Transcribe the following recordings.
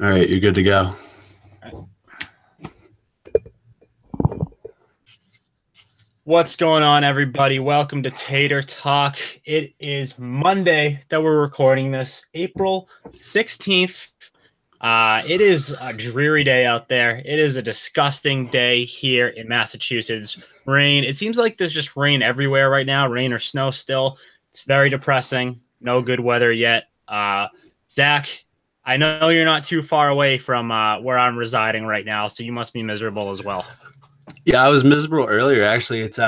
All right, you're good to go. What's going on, everybody? Welcome to Tater Talk. It is Monday that we're recording this, April 16th. It is a dreary day out there. It is a disgusting day here in Massachusetts. Rain. It seems like there's just rain everywhere right now, rain or snow still. It's very depressing. No good weather yet. Zach, I know you're not too far away from where I'm residing right now, so you must be miserable as well. Yeah, I was miserable earlier. Actually, it's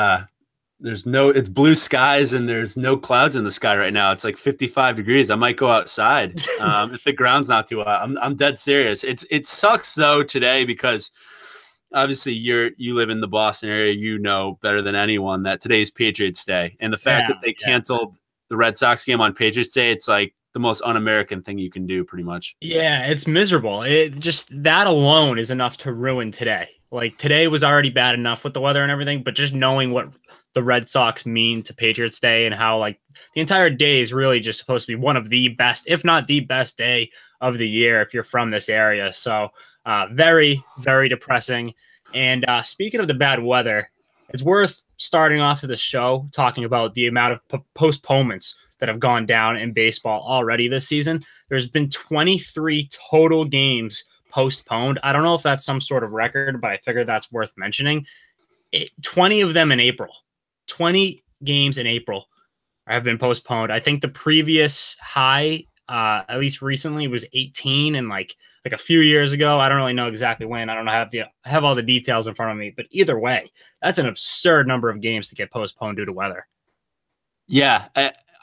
blue skies and there's no clouds in the sky right now. It's like 55 degrees. I might go outside if the ground's not too hot. I'm dead serious. It sucks though today because obviously you live in the Boston area. You know better than anyone that today's Patriots Day, and the fact that they canceled the Red Sox game on Patriots Day, it's like the most un-American thing you can do, pretty much. Yeah, it's miserable. It just that alone is enough to ruin today. Like today was already bad enough with the weather and everything, but just knowing what the Red Sox mean to Patriots Day and how like the entire day is really just supposed to be one of the best, if not the best day of the year if you're from this area. So very, very depressing. And speaking of the bad weather, it's worth starting off of the show talking about the amount of postponements that have gone down in baseball already this season. There's been 23 total games postponed. I don't know if that's some sort of record, but I figured that's worth mentioning. 20 of them in April. 20 games in April have been postponed. I think the previous high, at least recently, was 18, and like a few years ago. I don't really know exactly when. I don't have all the details in front of me, but either way, that's an absurd number of games to get postponed due to weather. Yeah,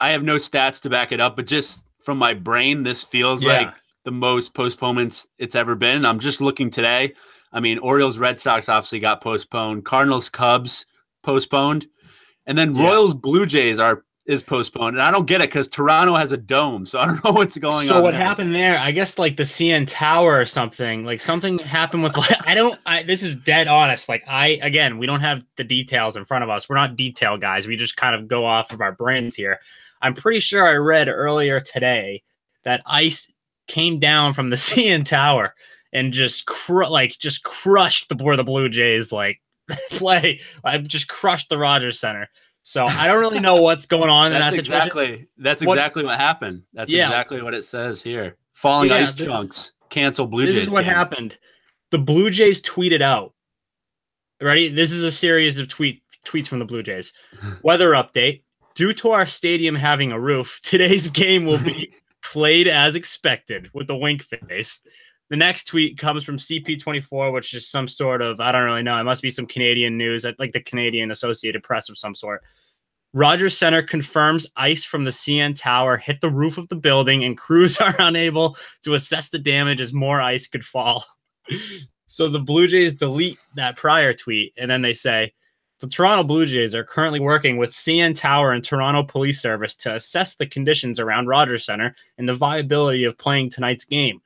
I have no stats to back it up, but just from my brain, this feels like the most postponements it's ever been. I'm just looking today. I mean, Orioles, Red Sox obviously got postponed. Cardinals, Cubs postponed. And then Royals, Blue Jays is postponed. And I don't get it because Toronto has a dome. So I don't know what's going on. So what happened there? I guess like the CN Tower or something. Like something happened with this is dead honest. Like again, we don't have the details in front of us. We're not detail guys. We just kind of go off of our brains here. I'm pretty sure I read earlier today that ice came down from the CN Tower and just crushed where the Blue Jays play. I just crushed the Rogers Center. So I don't really know what's going on in that situation. That's exactly what happened. That's exactly what it says here. Falling ice chunks. Cancel Blue Jays. This is what happened. The Blue Jays tweeted out. Ready? This is a series of tweets from the Blue Jays. Weather update. Due to our stadium having a roof, today's game will be played as expected with a wink face. The next tweet comes from CP24, which is some sort of, I don't really know. It must be some Canadian news, like the Canadian Associated Press of some sort. Rogers Center confirms ice from the CN Tower hit the roof of the building and crews are unable to assess the damage as more ice could fall. So the Blue Jays delete that prior tweet, and then they say, the Toronto Blue Jays are currently working with CN Tower and Toronto Police Service to assess the conditions around Rogers Center and the viability of playing tonight's game.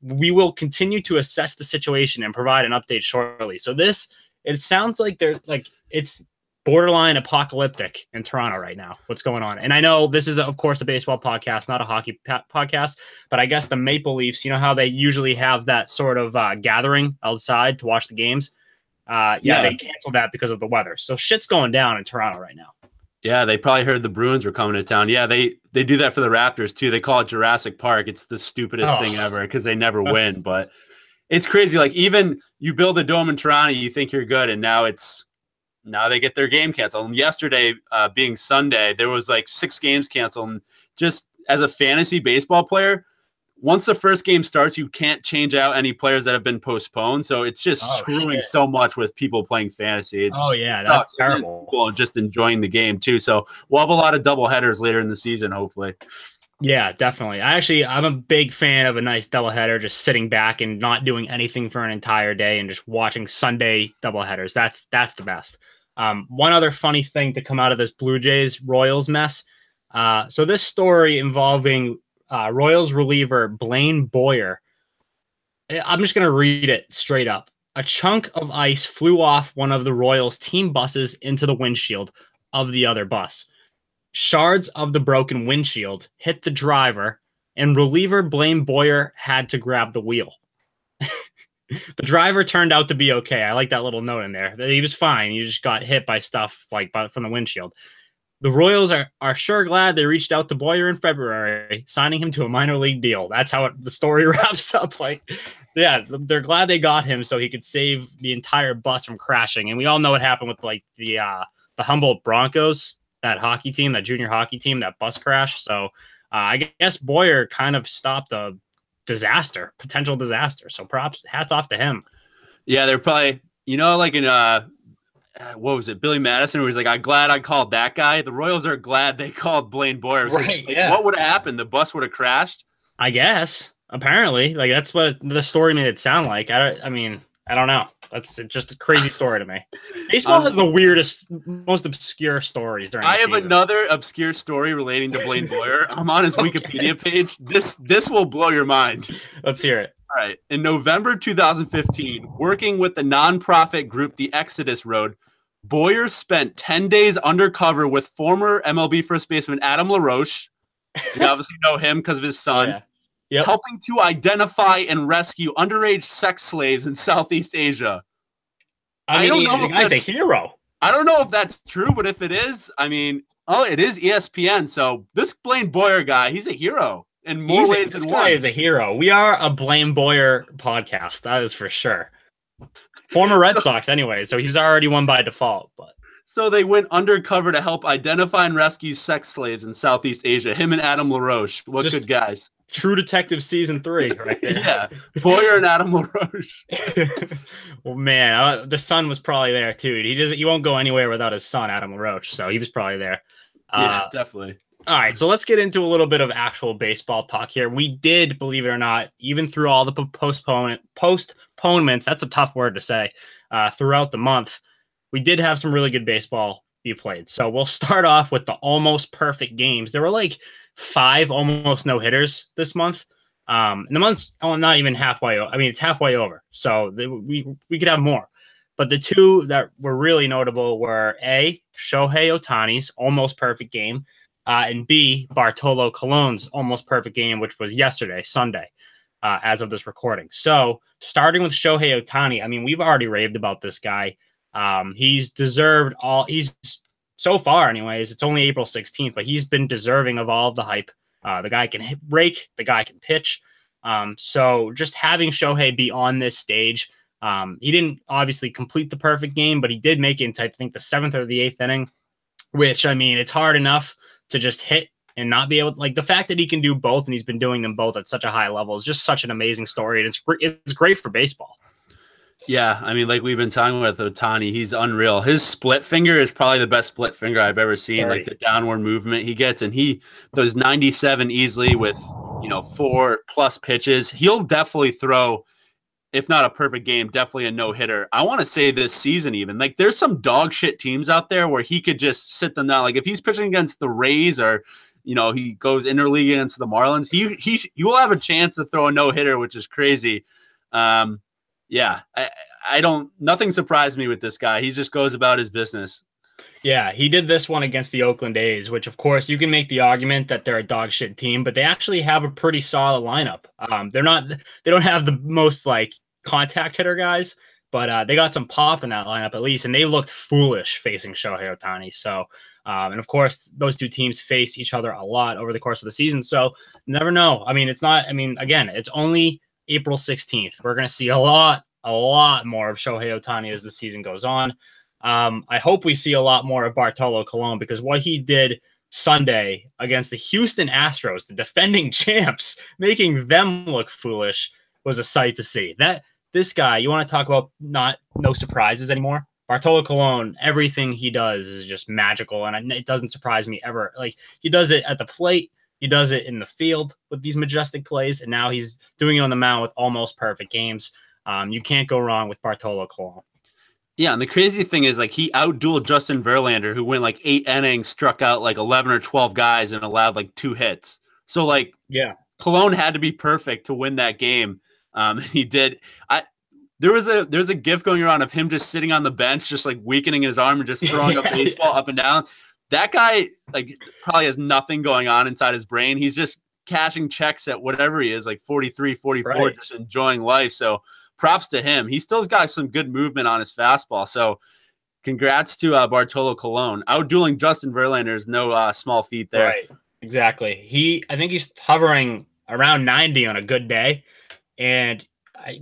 We will continue to assess the situation and provide an update shortly. So it sounds like it's borderline apocalyptic in Toronto right now. What's going on? And I know this is, of course, a baseball podcast, not a hockey podcast, but I guess the Maple Leafs, you know how they usually have that sort of gathering outside to watch the games? They canceled that because of the weather. So shit's going down in Toronto right now. Yeah, they probably heard the Bruins were coming to town. Yeah, they do that for the Raptors too. They call it Jurassic Park. It's the stupidest thing ever because they never win. But it's crazy. Like even you build a dome in Toronto, you think you're good, and now they get their game canceled. And yesterday, being Sunday, there was like 6 games canceled. And just as a fantasy baseball player, once the first game starts, you can't change out any players that have been postponed. So it's just screwing so much with people playing fantasy. That's terrible. People just enjoying the game too. So we'll have a lot of double headers later in the season, hopefully. Yeah, definitely. I'm a big fan of a nice doubleheader, just sitting back and not doing anything for an entire day and just watching Sunday doubleheaders. That's the best. One other funny thing to come out of this Blue Jays Royals mess. So this story involving Royals reliever Blaine Boyer. I'm just going to read it straight up. A chunk of ice flew off one of the Royals team buses into the windshield of the other bus. Shards of the broken windshield hit the driver and reliever Blaine Boyer had to grab the wheel. The driver turned out to be okay. I like that little note in there. He was fine. He just got hit by stuff from the windshield. The Royals are sure glad they reached out to Boyer in February, signing him to a minor league deal. That's how the story wraps up. Like, yeah, they're glad they got him so he could save the entire bus from crashing. And we all know what happened with like the Humboldt Broncos, that hockey team, that junior hockey team, that bus crash. So I guess Boyer kind of stopped a potential disaster. So props, hats off to him. Yeah, they're probably, like in what was it, Billy Madison, where he's like, I'm glad I called that guy. The Royals are glad they called Blaine Boyer. Right, like, what would have happened? The bus would have crashed? I guess. Apparently. Like, that's what the story made it sound like. I don't know. That's just a crazy story to me. Baseball has the weirdest, most obscure stories during the season. Another obscure story relating to Blaine Boyer. I'm on his Wikipedia page. This will blow your mind. Let's hear it. All right. In November 2015, working with the nonprofit group The Exodus Road, Boyer spent 10 days undercover with former MLB first baseman Adam LaRoche. You obviously know him because of his son. Yeah. Yep. Helping to identify and rescue underage sex slaves in Southeast Asia. I don't know if that's a hero. I don't know if that's true, but if it is, it is ESPN. So this Blaine Boyer guy, he's a hero in more ways than one. This guy is a hero. We are a Blaine Boyer podcast. That is for sure. Former Red Sox anyway, so he's already won by default. But so they went undercover to help identify and rescue sex slaves in Southeast Asia. Him and Adam LaRoche. What just good guys. True Detective season 3 right there. Yeah. Boyer and Adam LaRoche. Well, man, the son was probably there too. He won't go anywhere without his son, Adam LaRoche. So he was probably there. Yeah, definitely. All right, so let's get into a little bit of actual baseball talk here. We did, believe it or not, even through all the postponements, that's a tough word to say, throughout the month, we did have some really good baseball be played. So we'll start off with the almost perfect games. There were like 5 almost no-hitters this month. And the month's not even halfway. It's halfway over. So we could have more. But the 2 that were really notable were A, Shohei Ohtani's almost perfect game, and B, Bartolo Colon's almost perfect game, which was yesterday, Sunday, as of this recording. So starting with Shohei Ohtani, we've already raved about this guy. He's deserved he's so far anyways, it's only April 16th, but he's been deserving of all of the hype. The guy can rake, the guy can pitch. So just having Shohei be on this stage, he didn't obviously complete the perfect game, but he did make it into, I think, the 7th or the 8th inning, which, it's hard enough to just hit and not be able to, like, the fact that he can do both and he's been doing them both at such a high level is just such an amazing story. And it's great for baseball. Yeah, like we've been talking with Ohtani, he's unreal. His split finger is probably the best split finger I've ever seen. Like the downward movement he gets, and he throws 97 easily with 4+ pitches. He'll definitely throw, if not a perfect game, definitely a no-hitter. I want to say this season even. Like there's some dog shit teams out there where he could just sit them down. Like if he's pitching against the Rays or he goes interleague against the Marlins, he will have a chance to throw a no-hitter, which is crazy. Yeah, nothing surprised me with this guy. He just goes about his business. Yeah, he did this one against the Oakland A's, which of course you can make the argument that they're a dog shit team, but they actually have a pretty solid lineup. They don't have the most like contact hitter guys, but they got some pop in that lineup at least, and they looked foolish facing Shohei Ohtani. So, and of course those 2 teams face each other a lot over the course of the season. So never know. Again, it's only April 16th. We're going to see a lot more of Shohei Ohtani as the season goes on. I hope we see a lot more of Bartolo Colon, because what he did Sunday against the Houston Astros, the defending champs, making them look foolish, was a sight to see. This guy, you want to talk about no surprises anymore? Bartolo Colon, everything he does is just magical, and it doesn't surprise me ever. Like he does it at the plate, he does it in the field with these majestic plays, and now he's doing it on the mound with almost perfect games. You can't go wrong with Bartolo Colon. Yeah, and the crazy thing is, like, he outdueled Justin Verlander, who went like 8 innings, struck out like 11 or 12 guys, and allowed like 2 hits. So, like, yeah, Colon had to be perfect to win that game. He did. There's a gif going around of him just sitting on the bench, just like weakening his arm and just throwing a baseball up and down. That guy, like, probably has nothing going on inside his brain. He's just cashing checks at whatever he is, like 43, 44, Right. just enjoying life. So props to him. He still's got some good movement on his fastball. So congrats to Bartolo Colon. Outdueling Justin Verlander is no small feat there. Right. Exactly. I think he's hovering around 90 on a good day. And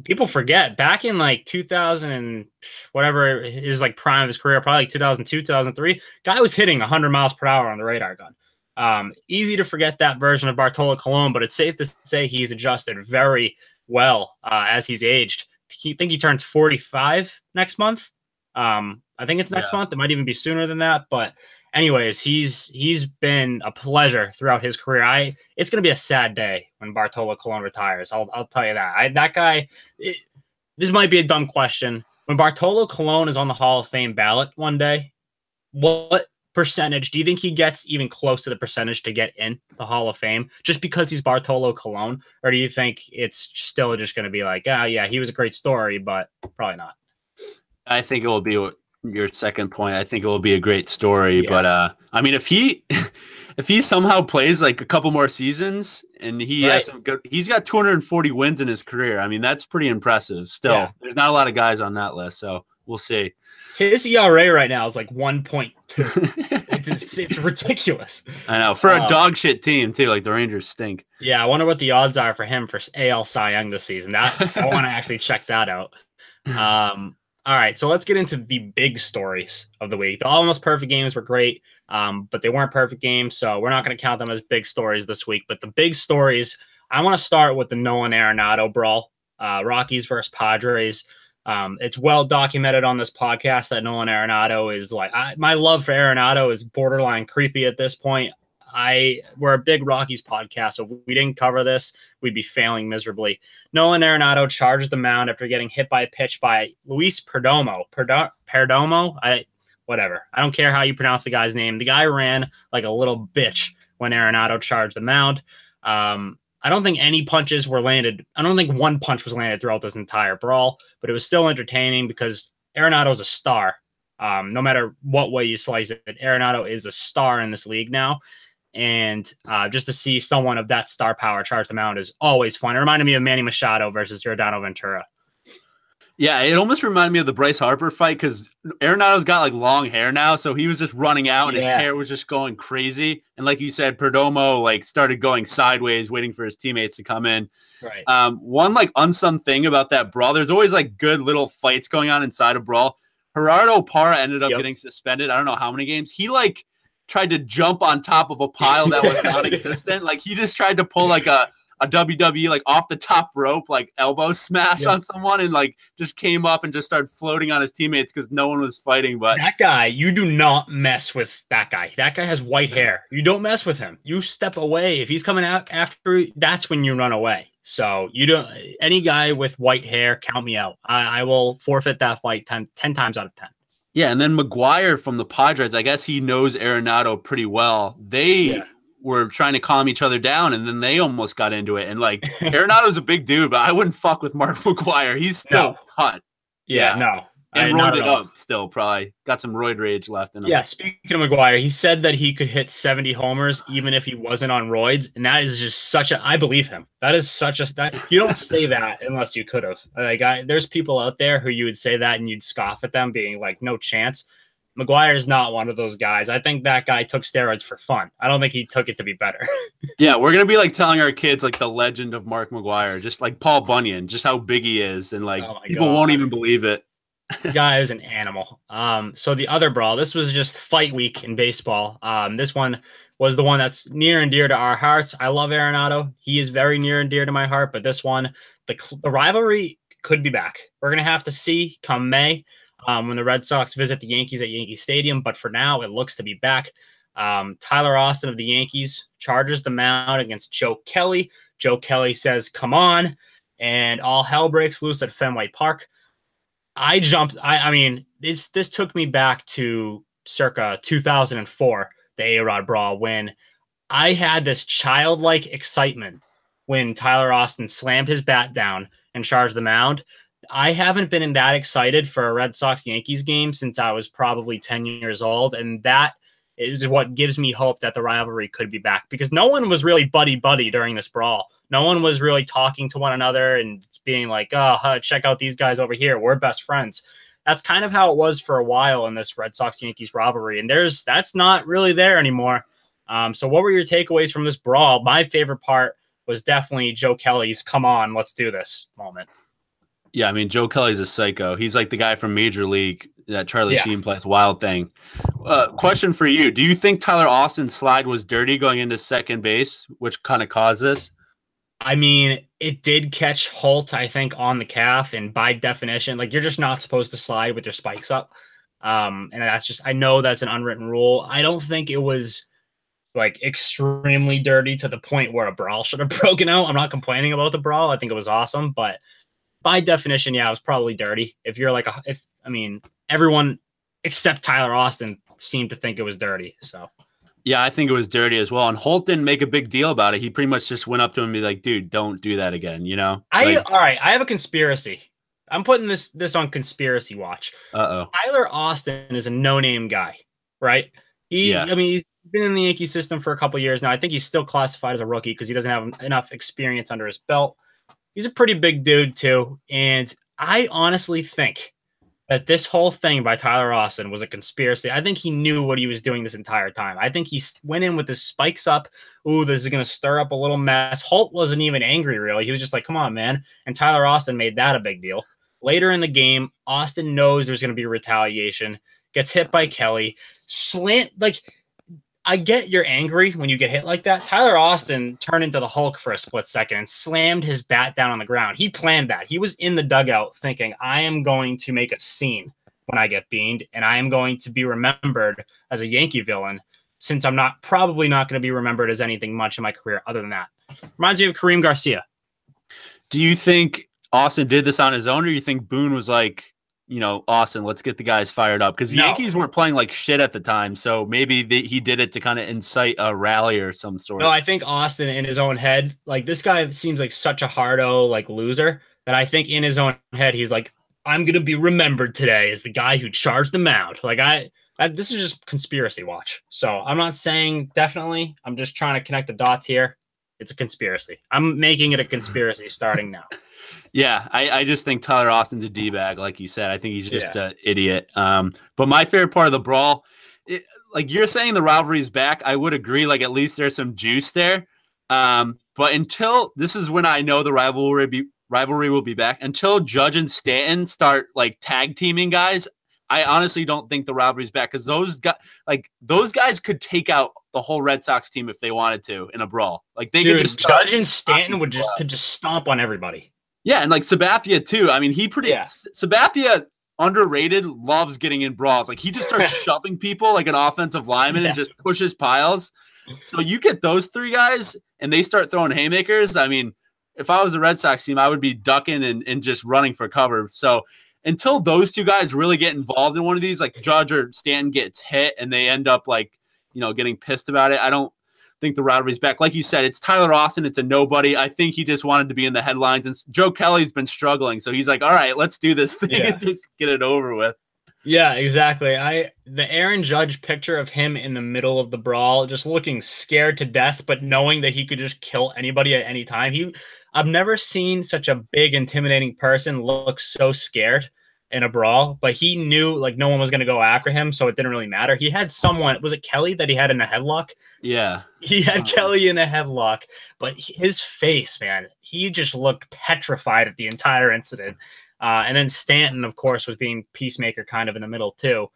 people forget back in like 2000 and whatever is like prime of his career, probably like 2002, 2003, guy was hitting 100 miles per hour on the radar gun. Easy to forget that version of Bartolo Colon, but it's safe to say he's adjusted very well as he's aged. I think he turns 45 next month. I think it's next month. It might even be sooner than that. But anyways, he's been a pleasure throughout his career. It's going to be a sad day when Bartolo Colon retires. I'll tell you that. That guy. This might be a dumb question. When Bartolo Colon is on the Hall of Fame ballot one day, what percentage do you think he gets even close to the percentage to get in the Hall of Fame just because he's Bartolo Colon? Or do you think it's still just going to be like, yeah, he was a great story, but probably not? I think it will be your second point. I think it will be a great story, but I mean, if he somehow plays like a couple more seasons and he has some good, he's got 240 wins in his career. I mean, that's pretty impressive. Still, there's not a lot of guys on that list, so we'll see. His ERA right now is like 1.2. It's ridiculous. I know, for a dog shit team too. Like the Rangers stink. Yeah, I wonder what the odds are for him for AL Cy Young this season. I want to actually check that out. All right, so let's get into the big stories of the week. The almost perfect games were great, but they weren't perfect games, so we're not going to count them as big stories this week. But the big stories, I want to start with the Nolan Arenado brawl, Rockies versus Padres. It's well documented on this podcast that Nolan Arenado is like, my love for Arenado is borderline creepy at this point. We're a big Rockies podcast, so if we didn't cover this, we'd be failing miserably. Nolan Arenado charged the mound after getting hit by a pitch by Luis Perdomo. Perdomo? Whatever. I don't care how you pronounce the guy's name. The guy ran like a little bitch when Arenado charged the mound. I don't think any punches were landed. I don't think one punch was landed throughout this entire brawl, but it was still entertaining because Arenado's a star. No matter what way you slice it, Arenado is a star in this league now. And just to see someone of that star power charge the mound is always fun. It reminded me of Manny Machado versus Giordano Ventura. Yeah, it almost reminded me of the Bryce Harper fight because Arenado's got like long hair now, so he was just running out and his hair was just going crazy. And like you said, Perdomo like started going sideways, waiting for his teammates to come in. Right. One like unsung thing about that brawl, there's always like good little fights going on inside a brawl. Gerardo Parra ended up getting suspended. I don't know how many games. He like tried to jump on top of a pile that was non-existent. Like he just tried to pull like a WWE like off the top rope, like elbow smash on someone, and like just came up and just started floating on his teammates because no one was fighting. But that guy, you do not mess with that guy. That guy has white hair. You don't mess with him. You step away. If he's coming out after you, that's when you run away. So you don't, any guy with white hair, count me out. I will forfeit that fight 10 times out of 10. Yeah, and then McGuire from the Padres, I guess he knows Arenado pretty well. They were trying to calm each other down, and then they almost got into it. And, like, Arenado's a big dude, but I wouldn't fuck with Mark McGuire. He's still cut. No. And roided up still, probably. Got some roid rage left in him. Yeah, speaking of McGuire, he said that he could hit 70 homers even if he wasn't on roids, and that is just such a – I believe him. That is such a – you don't say that unless you could have. Like, there's people out there who you would say that and you'd scoff at them being like, no chance. McGuire is not one of those guys. I think that guy took steroids for fun. I don't think he took it to be better. Yeah, we're going to be like telling our kids like the legend of Mark McGuire, just like Paul Bunyan, just how big he is, and like people won't even believe it. The guy is an animal. So the other brawl, this was just fight week in baseball. This one was the one that's near and dear to our hearts. I love Arenado. He is very near and dear to my heart, but this one, the rivalry could be back. We're going to have to see come May when the Red Sox visit the Yankees at Yankee Stadium. But for now, it looks to be back. Tyler Austin of the Yankees charges the mound against Joe Kelly. Joe Kelly says, come on, and all hell breaks loose at Fenway Park. I mean, this took me back to circa 2004, the A-Rod brawl, when I had this childlike excitement when Tyler Austin slammed his bat down and charged the mound. I haven't been that excited for a Red Sox-Yankees game since I was probably 10 years old, and that is what gives me hope that the rivalry could be back, because no one was really buddy-buddy during this brawl. No one was really talking to one another and being like, oh, check out these guys over here. We're best friends. That's kind of how it was for a while in this Red Sox-Yankees rivalry, and that's not really there anymore. So what were your takeaways from this brawl? My favorite part was definitely Joe Kelly's "come on, let's do this" moment. Yeah, I mean, Joe Kelly's a psycho. He's like the guy from Major League that Charlie Sheen plays, Wild Thing. Question for you. Do you think Tyler Austin's slide was dirty going into second base, which kind of caused this? I mean, it did catch Holt, I think, on the calf, and by definition, like, you're just not supposed to slide with your spikes up. And that's just, I know that's an unwritten rule. I don't think it was like extremely dirty to the point where a brawl should have broken out. I'm not complaining about the brawl. I think it was awesome, but by definition, yeah, it was probably dirty. If you're like, everyone except Tyler Austin seemed to think it was dirty. So, yeah, I think it was dirty as well. And Holt didn't make a big deal about it. He pretty much just went up to him and be like, dude, don't do that again. You know? All right. I have a conspiracy. I'm putting this on conspiracy watch. Tyler Austin is a no-name guy, right? I mean, he's been in the Yankee system for a couple of years now. I think he's still classified as a rookie because he doesn't have enough experience under his belt. He's a pretty big dude too. And I honestly think that this whole thing by Tyler Austin was a conspiracy. I think he knew what he was doing this entire time. I think he went in with his spikes up. Ooh, this is going to stir up a little mess. Holt wasn't even angry, really. He was just like, come on, man. And Tyler Austin made that a big deal. Later in the game, Austin knows there's going to be retaliation, gets hit by Kelly. I get you're angry when you get hit like that. Tyler Austin turned into the Hulk for a split second and slammed his bat down on the ground. He planned that. He was in the dugout thinking, I am going to make a scene when I get beamed, and I am going to be remembered as a Yankee villain, since I'm probably not going to be remembered as anything much in my career other than that. Reminds me of Kareem Garcia. Do you think Austin did this on his own, or do you think Boone was like, you know, Austin, let's get the guys fired up? Because the Yankees weren't playing like shit at the time, so maybe he did it to kind of incite a rally or some sort. No, I think Austin in his own head, like, this guy seems like such a hardo, like, loser, that I think in his own head he's like, I'm gonna be remembered today as the guy who charged the mound. Like, this is just conspiracy watch. So I'm not saying definitely. I'm just trying to connect the dots here. It's a conspiracy. I'm making it a conspiracy starting now. Yeah, I just think Tyler Austin's a D-bag, like you said. I think he's just an idiot. But my favorite part of the brawl, like you're saying the rivalry is back, I would agree. Like, at least there's some juice there. But until this is when I know the rivalry will be back. Until Judge and Stanton start like tag teaming guys, I honestly don't think the rivalry's back, because those guys could take out the whole Red Sox team if they wanted to in a brawl. Like, they could just Judge and Stanton could just stomp on everybody. Yeah, and like Sabathia too. I mean, Sabathia, underrated, loves getting in brawls. Like, he just starts shoving people like an offensive lineman and just pushes piles. So you get those three guys and they start throwing haymakers. I mean, if I was the Red Sox team, I would be ducking and just running for cover. So until those two guys really get involved in one of these, like Judge or Stanton gets hit and they end up like, you know, getting pissed about it, I don't think the rivalry's back. Like you said, it's Tyler Austin. It's a nobody. I think he just wanted to be in the headlines, and Joe Kelly's been struggling. So he's like, all right, let's do this thing and just get it over with. Yeah, exactly. The Aaron Judge picture of him in the middle of the brawl, just looking scared to death, but knowing that he could just kill anybody at any time. I've never seen such a big, intimidating person look so scared in a brawl, but he knew like no one was going to go after him, so it didn't really matter. He had someone, was it Kelly that he had in a headlock? Yeah. He had Kelly in a headlock, but his face, man, he just looked petrified at the entire incident. And then Stanton, of course, was being peacemaker kind of in the middle too.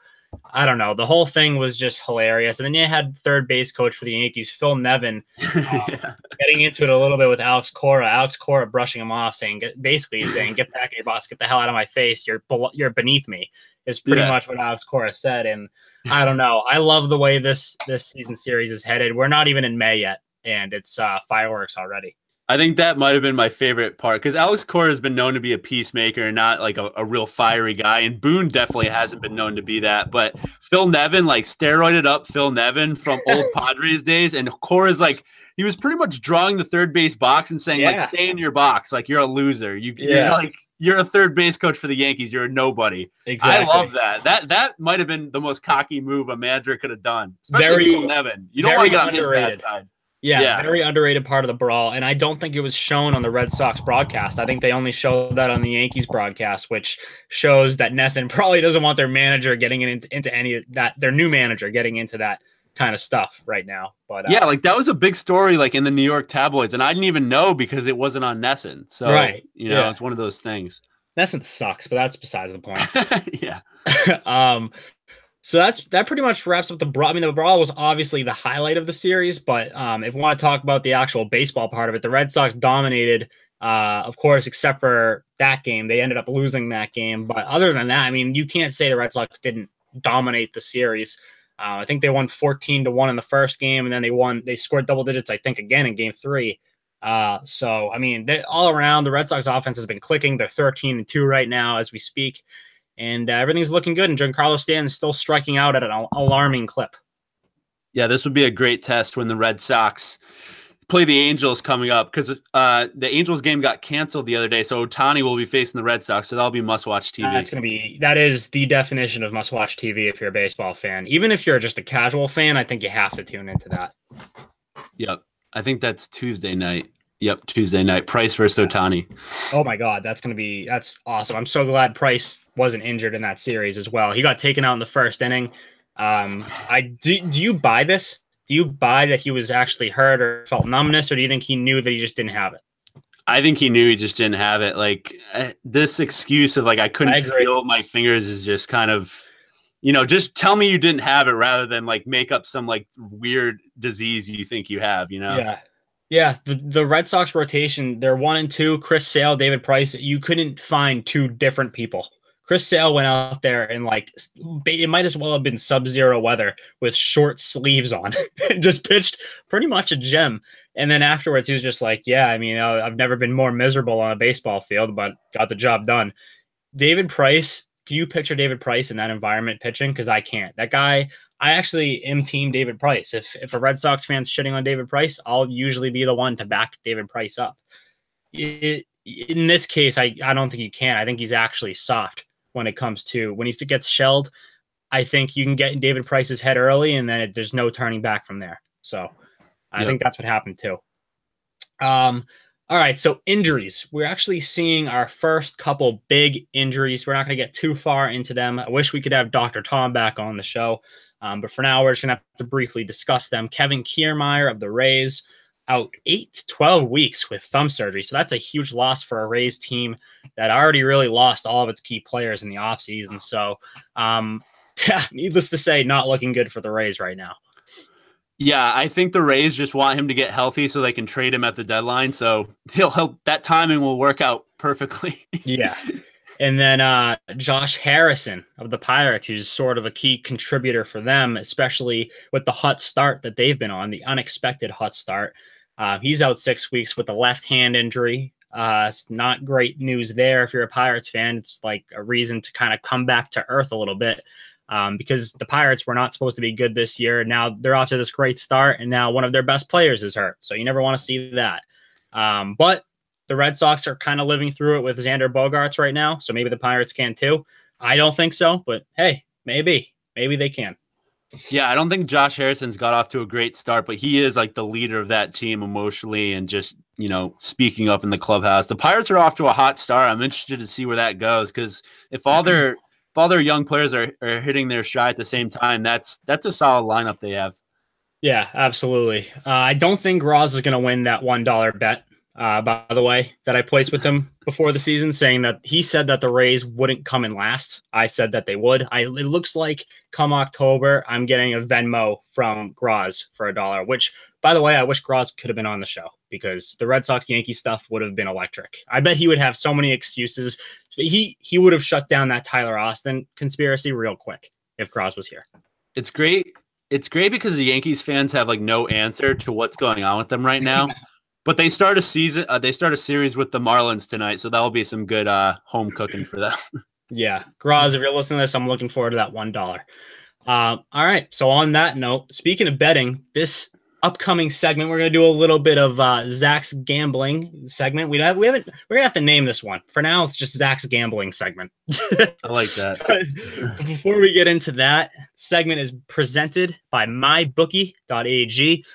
I don't know. The whole thing was just hilarious. And then you had third base coach for the Yankees, Phil Nevin, getting into it a little bit with Alex Cora. Alex Cora brushing him off, basically saying, "Get back here, boss. Get the hell out of my face. You're beneath me." Is pretty much what Alex Cora said. And I don't know. I love the way this season series is headed. We're not even in May yet, and it's fireworks already. I think that might have been my favorite part because Alex Cora has been known to be a peacemaker and not like a real fiery guy. And Boone definitely hasn't been known to be that. But Phil Nevin, like steroided up Phil Nevin from old Padres days. And Cora's like, he was pretty much drawing the third base box and saying, like, stay in your box. Like, you're a loser. You're a third base coach for the Yankees. You're a nobody. Exactly. I love that. That might have been the most cocky move a manager could have done, especially Phil Nevin. You don't want to get on his bad side. Yeah, very underrated part of the brawl. And I don't think it was shown on the Red Sox broadcast. I think they only showed that on the Yankees broadcast, which shows that Nesson probably doesn't want their manager getting into any of that, their new manager getting into that kind of stuff right now. But yeah, like that was a big story like in the New York tabloids. And I didn't even know because it wasn't on Nesson. So, it's one of those things. Nesson sucks, but that's besides the point. Yeah. So that pretty much wraps up the brawl. I mean, the brawl was obviously the highlight of the series, but if we want to talk about the actual baseball part of it, the Red Sox dominated, of course, except for that game. They ended up losing that game. But other than that, I mean, you can't say the Red Sox didn't dominate the series. I think they won 14-1 in the first game, and then they scored double digits, I think, again in game 3. So, I mean, all around, the Red Sox offense has been clicking. They're 13-2 right now as we speak. And everything's looking good. And Giancarlo Stanton is still striking out at an alarming clip. Yeah, this would be a great test when the Red Sox play the Angels coming up because the Angels game got canceled the other day. So Ohtani will be facing the Red Sox. So that'll be must-watch TV. That is the definition of must-watch TV if you're a baseball fan. Even if you're just a casual fan, I think you have to tune into that. Yep. I think that's Tuesday night. Yep, Tuesday night. Price versus Ohtani. Oh my God, that's awesome. I'm so glad Price wasn't injured in that series as well. He got taken out in the first inning. Do you buy this? Do you buy that he was actually hurt or felt numbness, or do you think he knew that he just didn't have it? I think he knew he just didn't have it. Like this excuse of like I couldn't feel my fingers is just kind of, just tell me you didn't have it rather than like make up some like weird disease you think you have. Yeah. Yeah, the Red Sox rotation, they're 1-2, Chris Sale, David Price. You couldn't find two different people. Chris Sale went out there and it might as well have been sub-zero weather with short sleeves on and just pitched pretty much a gem. And then afterwards, he was just like, yeah, I mean, I've never been more miserable on a baseball field, but got the job done. David Price, can you picture David Price in that environment pitching? Because I can't. That guy, I actually am team David Price. If a Red Sox fan's shitting on David Price, I'll usually be the one to back David Price up. In this case, I don't think you can. I think he's actually soft when it comes to when he gets shelled. I think you can get in David Price's head early, and then there's no turning back from there. So I think that's what happened too. All right, so injuries. We're actually seeing our first couple big injuries. We're not going to get too far into them. I wish we could have Dr. Tom back on the show. But for now, we're just going to have to briefly discuss them. Kevin Kiermaier of the Rays out 8 to 12 weeks with thumb surgery. So that's a huge loss for a Rays team that already really lost all of its key players in the offseason. So, needless to say, not looking good for the Rays right now. Yeah, I think the Rays just want him to get healthy so they can trade him at the deadline. So he'll help. That timing will work out perfectly. Yeah. And then Josh Harrison of the Pirates, who's sort of a key contributor for them, especially with the hot start that they've been on, the unexpected hot start. He's out 6 weeks with a left hand injury. It's not great news there. If you're a Pirates fan, it's like a reason to kind of come back to earth a little bit. Because the Pirates were not supposed to be good this year. Now they're off to this great start, and now one of their best players is hurt. So you never want to see that. But the Red Sox are kind of living through it with Xander Bogaerts right now. So maybe the Pirates can too. I don't think so, but hey, maybe they can. Yeah, I don't think Josh Harrison's got off to a great start, but he is like the leader of that team emotionally and just, speaking up in the clubhouse. The Pirates are off to a hot start. I'm interested to see where that goes because if all their young players are hitting their stride at the same time, that's a solid lineup they have. Yeah, absolutely. I don't think Graz is going to win that $1 bet, by the way, that I placed with him before the season, saying that he said that the Rays wouldn't come in last. I said that they would. It looks like come October, I'm getting a Venmo from Graz for $1, which, by the way, I wish Graz could have been on the show because the Red Sox-Yankee stuff would have been electric. I bet he would have so many excuses. He would have shut down that Tyler Austin conspiracy real quick if Graz was here. It's great. It's great because the Yankees fans have like no answer to what's going on with them right now. But they start a season. They start a series with the Marlins tonight, so that'll be some good home cooking for them. Yeah, Graz, if you're listening to this, I'm looking forward to that $1. All right. So on that note, speaking of betting, this upcoming segment, we're going to do a little bit of Zach's gambling segment. We're going to have to name this one. For now, it's just Zach's gambling segment. I like that. Before we get into that, segment is presented by mybookie.ag.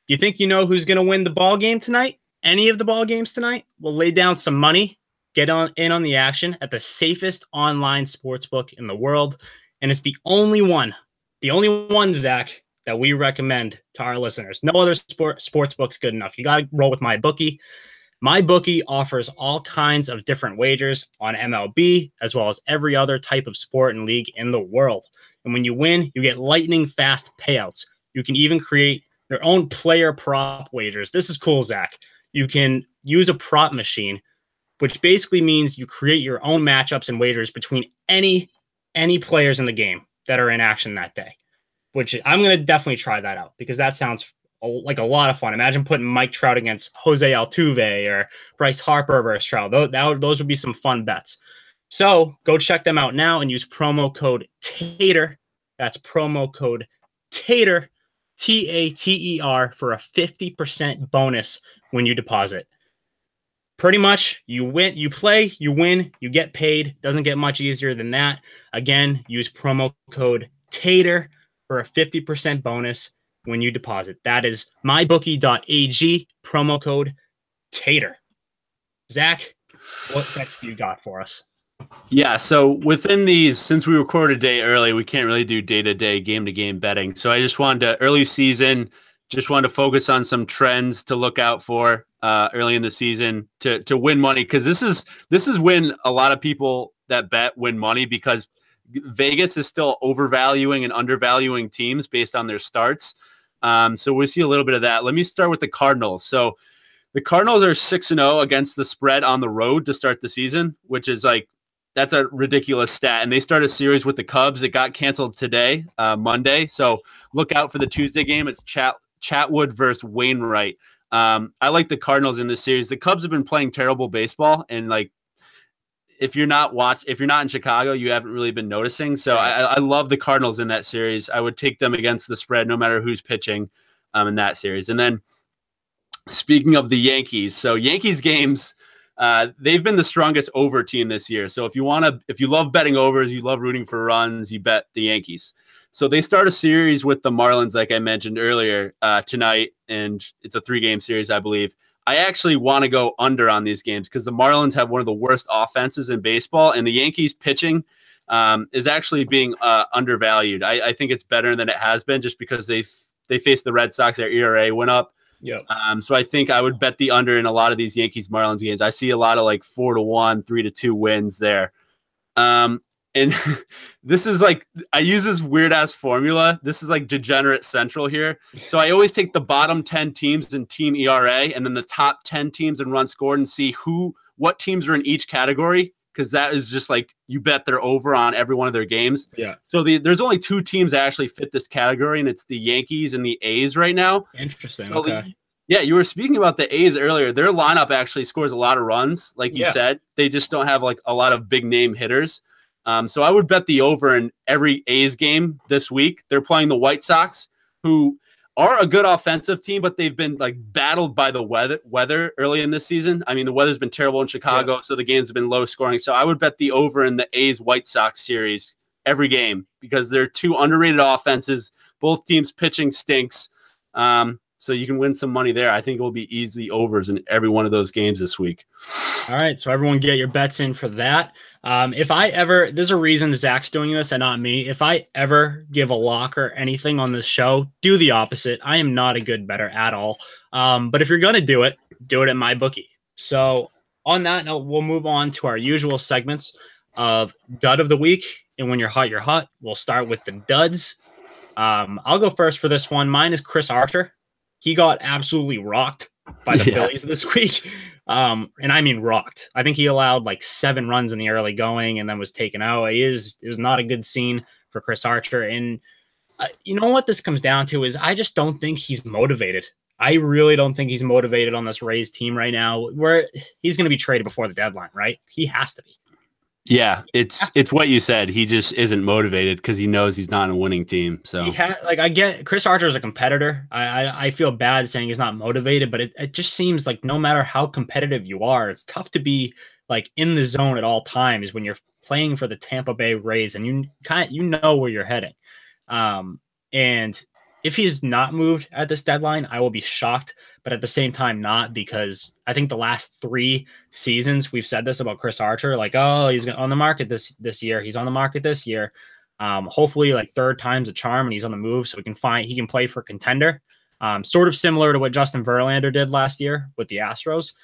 Do you think you know who's going to win the ball game tonight? Any of the ball games tonight? We'll lay down some money, get in on the action at the safest online sportsbook in the world. And it's the only one, Zach, that we recommend to our listeners. No other sports book's good enough. You got to roll with MyBookie. MyBookie offers all kinds of different wagers on MLB, as well as every other type of sport and league in the world. And when you win, you get lightning fast payouts. You can even create your own player prop wagers. This is cool, Zach. You can use a prop machine, which basically means you create your own matchups and wagers between any players in the game that are in action that day, which I'm going to definitely try that out because that sounds like a lot of fun. Imagine putting Mike Trout against Jose Altuve or Bryce Harper versus Trout. Those would be some fun bets. So go check them out now and use promo code TATER. That's promo code TATER, TATER, for a 50% bonus when you deposit. Pretty much, you win, you play, you win, you get paid. Doesn't get much easier than that. Again, use promo code TATER for a 50% bonus when you deposit. That is mybookie.ag, promo code TATER. Zach, what bets do you got for us? Yeah, so within these, since we recorded a day early, we can't really do day-to-day, game-to-game betting. So I just wanted to, early season, just wanted to focus on some trends to look out for early in the season to win money, because this is when a lot of people that bet win money, because Vegas is still overvaluing and undervaluing teams based on their starts. So we'll see a little bit of that. Let me start with the Cardinals. So the Cardinals are 6-0 against the spread on the road to start the season, which is like, that's a ridiculous stat. And they start a series with the Cubs. It got canceled today, Monday. So look out for the Tuesday game. It's Chatwood versus Wainwright. I like the Cardinals in this series. The Cubs have been playing terrible baseball, and like, if you're not in Chicago, you haven't really been noticing. So I love the Cardinals in that series. I would take them against the spread, no matter who's pitching in that series. And then speaking of the Yankees, so Yankees games, they've been the strongest over team this year. So if you love betting overs, you love rooting for runs, you bet the Yankees. So they start a series with the Marlins, like I mentioned earlier, tonight, and it's a 3-game series, I believe. I actually want to go under on these games because the Marlins have one of the worst offenses in baseball, and the Yankees pitching is actually being undervalued. I think it's better than it has been just because they faced the Red Sox. Their ERA went up. Yep. So I think I would bet the under in a lot of these Yankees Marlins games. I see a lot of like 4-1, 3-2 wins there. And this is like, I use this weird ass formula. This is like degenerate central here. So I always take the bottom 10 teams in team ERA and then the top 10 teams in runs scored and see what teams are in each category. Cause that is just like, you bet they're over on every one of their games. Yeah. So there's only 2 teams that actually fit this category, and it's the Yankees and the A's right now. Interesting. So okay. Yeah, you were speaking about the A's earlier. Their lineup actually scores a lot of runs, like you said. They just don't have like a lot of big name hitters. So I would bet the over in every A's game this week. They're playing the White Sox, who are a good offensive team, but they've been like battled by the weather early in this season. I mean, the weather's been terrible in Chicago, so the games have been low scoring. So I would bet the over in the A's White Sox series every game because they're 2 underrated offenses. Both teams pitching stinks. So you can win some money there. I think it will be easy overs in every one of those games this week. All right. So everyone get your bets in for that. There's a reason Zach's doing this and not me. If I ever give a lock or anything on this show, do the opposite. I am not a good bettor at all. But if you're going to do it at MyBookie. So on that note, we'll move on to our usual segments of Dud of the Week. And when you're hot, you're hot. We'll start with the duds. I'll go first for this one. Mine is Chris Archer. He got absolutely rocked by the Phillies this week. And I mean rocked. I think he allowed like 7 runs in the early going and then was taken out. It was not a good scene for Chris Archer. And you know what this comes down to is I just don't think he's motivated. I really don't think he's motivated on this Rays team right now, where he's going to be traded before the deadline, right? He has to be. Yeah, it's what you said. He just isn't motivated because he knows he's not on a winning team. So I get Chris Archer is a competitor. I feel bad saying he's not motivated, but it just seems like no matter how competitive you are, it's tough to be like in the zone at all times when you're playing for the Tampa Bay Rays and you know where you're heading. And if he's not moved at this deadline, I will be shocked, but at the same time, not, because I think the last 3 seasons we've said this about Chris Archer, like, oh, he's on the market this year. He's on the market this year. Hopefully, like, third time's a charm, and he's on the move, so he can play for a contender. Sort of similar to what Justin Verlander did last year with the Astros.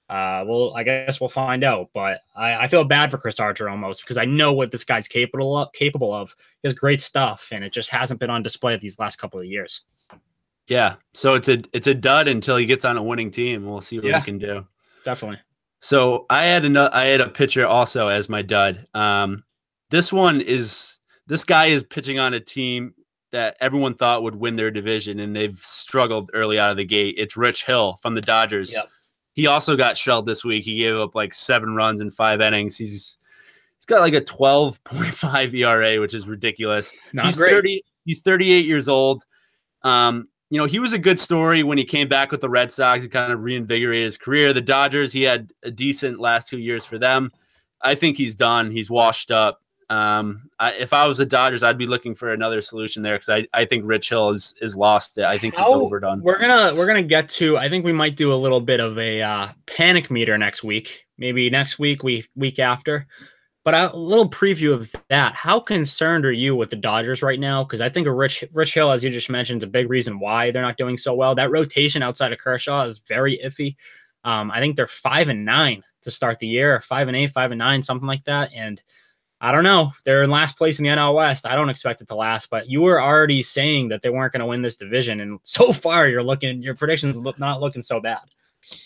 Well, I guess we'll find out, but I feel bad for Chris Archer almost, because I know what this guy's capable of. He has great stuff, and it just hasn't been on display these last couple of years. Yeah, so it's a dud until he gets on a winning team. We'll see what he can do. Definitely. So I had a pitcher also as my dud. This guy is pitching on a team that everyone thought would win their division, and they've struggled early out of the gate. It's Rich Hill from the Dodgers. Yep. He also got shelled this week. He gave up like 7 runs in 5 innings. He's got like a 12.5 ERA, which is ridiculous. Not great. He's 38 years old. He was a good story when he came back with the Red Sox. He kind of reinvigorated his career. The Dodgers, he had a decent last 2 years for them. I think he's done. He's washed up. If I was the Dodgers, I'd be looking for another solution there, because I think Rich Hill is lost. I think he's overdone. We're gonna get to. I think we might do a little bit of a panic meter next week. Maybe next week, week after. But a little preview of that. How concerned are you with the Dodgers right now? Because I think Rich Hill, as you just mentioned, is a big reason why they're not doing so well. That rotation outside of Kershaw is very iffy. I think they're 5-9 to start the year, or 5-8, 5-9, something like that. And I don't know. They're in last place in the NL West. I don't expect it to last, but you were already saying that they weren't going to win this division, and so far your predictions not looking so bad.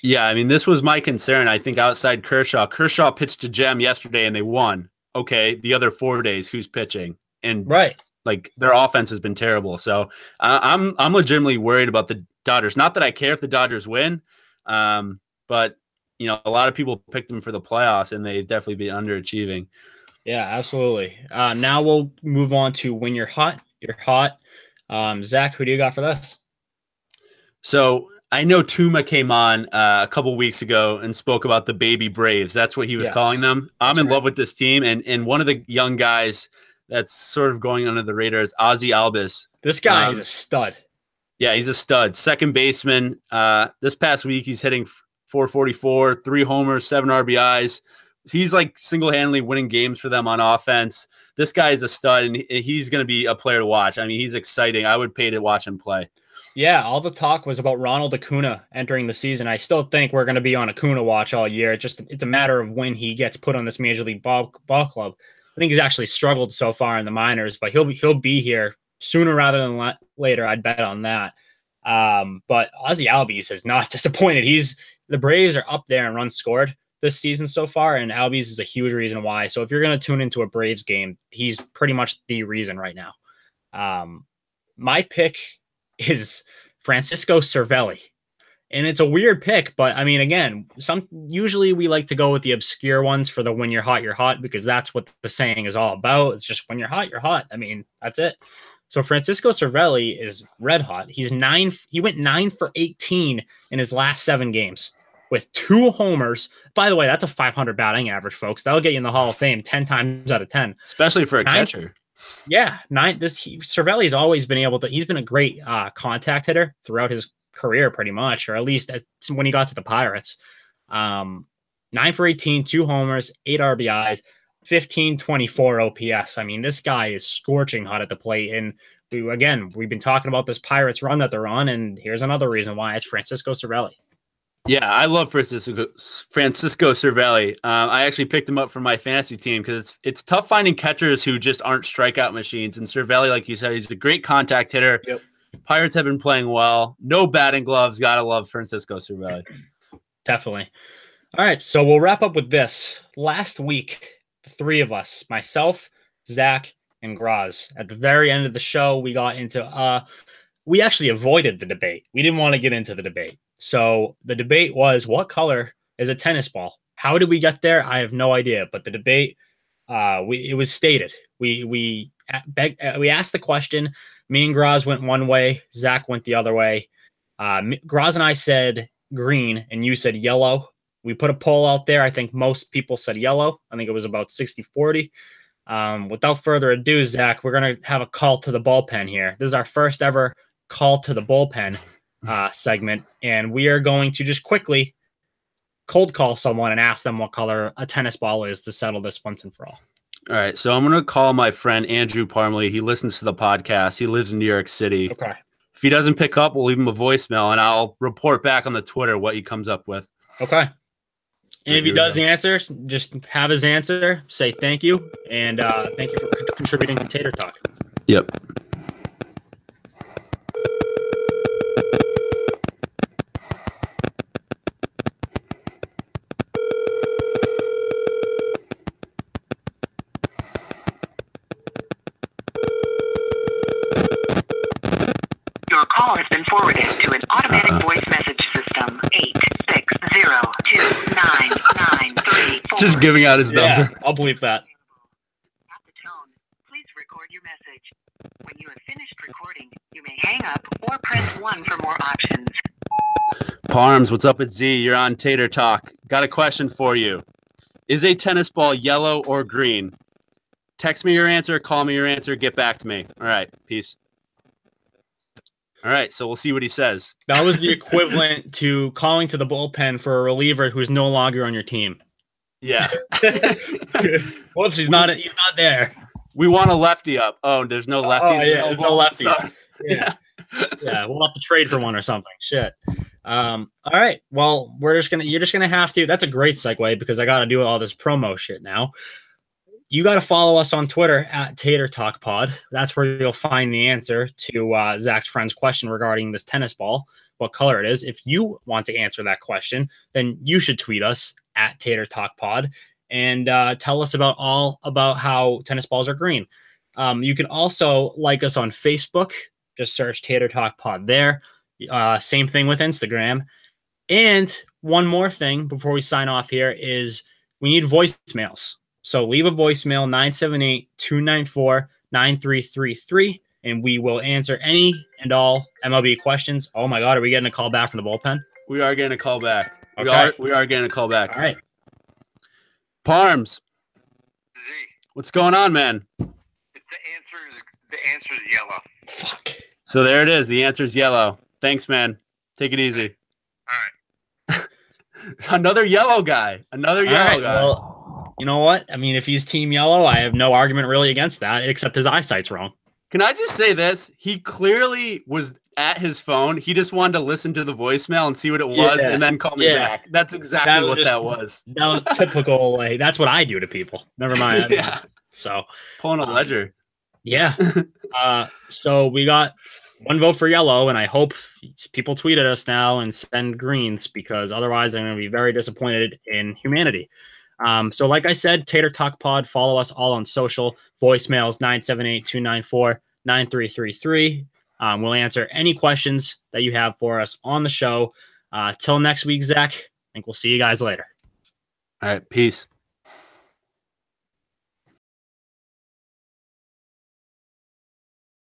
Yeah, I mean, this was my concern. I think outside Kershaw pitched a gem yesterday and they won. Okay, the other 4 days, who's pitching? And like, their offense has been terrible. So I'm legitimately worried about the Dodgers. Not that I care if the Dodgers win, but a lot of people picked them for the playoffs, and they've definitely been underachieving. Yeah, absolutely. Now we'll move on to when you're hot. You're hot. Zach, who do you got for this? So I know Tuma came on a couple weeks ago and spoke about the baby Braves. That's what he was calling them. I'm in love with this team. And one of the young guys that's sort of going under the radar is Ozzie Albies. This guy is a stud. Yeah, he's a stud. Second baseman. This past week, he's hitting .444, 3 homers, 7 RBIs. He's like single-handedly winning games for them on offense. This guy is a stud, and he's going to be a player to watch. I mean, he's exciting. I would pay to watch him play. Yeah, all the talk was about Ronald Acuna entering the season. I still think we're going to be on Acuna watch all year. It's a matter of when he gets put on this Major League ball club. I think he's actually struggled so far in the minors, but he'll be here sooner rather than later. I'd bet on that. But Ozzie Albies has not disappointed. The Braves are up there in runs scored this season so far, and Albies is a huge reason why. So if you're going to tune into a Braves game, he's pretty much the reason right now. My pick is Francisco Cervelli. And it's a weird pick, but I mean, again, usually we like to go with the obscure ones for the when you're hot, because that's what the saying is all about. It's just when you're hot, you're hot. I mean, that's it. So Francisco Cervelli is red hot. He went 9 for 18 in his last 7 games with 2 homers. By the way, that's a 500 batting average, folks. That'll get you in the Hall of Fame 10 times out of 10. Especially for a catcher. Yeah, Cervelli's always been able to. He's been a great contact hitter throughout his career, pretty much, or at least when he got to the Pirates. 9 for 18, 2 homers, 8 RBIs, 1524 OPS. I mean, this guy is scorching hot at the plate. And we've been talking about this Pirates run that they're on, and here's another reason why. It's Francisco Cervelli. Yeah, I love Francisco Cervelli. I actually picked him up for my fantasy team because it's tough finding catchers who just aren't strikeout machines. And Cervelli, like you said, he's a great contact hitter. Yep. Pirates have been playing well. No batting gloves. Gotta love Francisco Cervelli. Definitely. All right, so we'll wrap up with this. Last week, the 3 of us, myself, Zach, and Graz, at the very end of the show, we got into we actually avoided the debate. We didn't want to get into the debate. So the debate was, what color is a tennis ball? How did we get there? I have no idea. But the debate, it was stated. We asked the question. Me and Graz went one way. Zach went the other way. Graz and I said green, and you said yellow. We put a poll out there. I think most people said yellow. I think it was about 60-40. Without further ado, Zach, we're going to have a call to the bullpen here. This is our first ever call to the bullpen segment, and we are going to just quickly cold call someone and ask them what color a tennis ball is to settle this once and for all. All right, so I'm going to call my friend Andrew Parmley. He listens to the podcast. He lives in New York City. Okay. If he doesn't pick up, we'll leave him a voicemail, and I'll report back on the Twitter what he comes up with. Okay. And if he does answer, just have his answer, say thank you, and thank you for contributing to Tater Talk. Yep. Your call has been forwarded to an automatic voice message system. 8602993. Just giving out his number. I'll believe that. At the tone, please record your message. When you have finished recording, you may hang up or press 1 for more options. Parms, what's up? It's Z. You're on Tater Talk. Got a question for you. Is a tennis ball yellow or green? Text me your answer, call me your answer, get back to me. All right, peace. All right, so we'll see what he says. That was the equivalent to calling to the bullpen for a reliever who's no longer on your team. Yeah. Whoops, he's not there. We want a lefty up. Oh, there's no lefties. Oh, yeah, there's no lefties. So, yeah. Yeah, we'll have to trade for one or something. Shit. All right. Well, you're just gonna have to. That's a great segue because I got to do all this promo shit now. You got to follow us on Twitter at Tater Talk Pod. That's where you'll find the answer to Zach's friend's question regarding this tennis ball, what color it is. If you want to answer that question, then you should tweet us at Tater Talk Pod and tell us about how tennis balls are green. You can also like us on Facebook. Just search Tater Talk Pod there. Same thing with Instagram. And one more thing before we sign off here is we need voicemails. So leave a voicemail, 978-294-9333, and we will answer any and all MLB questions. Oh, my God. Are we getting a call back from the bullpen? we are getting a call back. Okay. We are getting a call back. All right. Parms, Z. what's going on, man? The answer is yellow. Fuck. So there it is. The answer is yellow. Thanks, man. Take it easy. All right. Another yellow guy. Another yellow guy. Well, you know what? I mean, if he's team yellow, I have no argument really against that, except his eyesight's wrong. Can I just say this? He clearly was at his phone. He just wanted to listen to the voicemail and see what it was and then call me back. That's exactly what that was. That was typical. Like, that's what I do to people. Never mind. Yeah. So pulling a ledger. Yeah. So we got one vote for yellow, and I hope people tweet at us now and send greens because otherwise I'm going to be very disappointed in humanity. So like I said, Tater Talk Pod, follow us all on social. Voicemails 978-294-9333. We'll answer any questions that you have for us on the show. Till next week, Zach, I think we'll see you guys later. All right. Peace.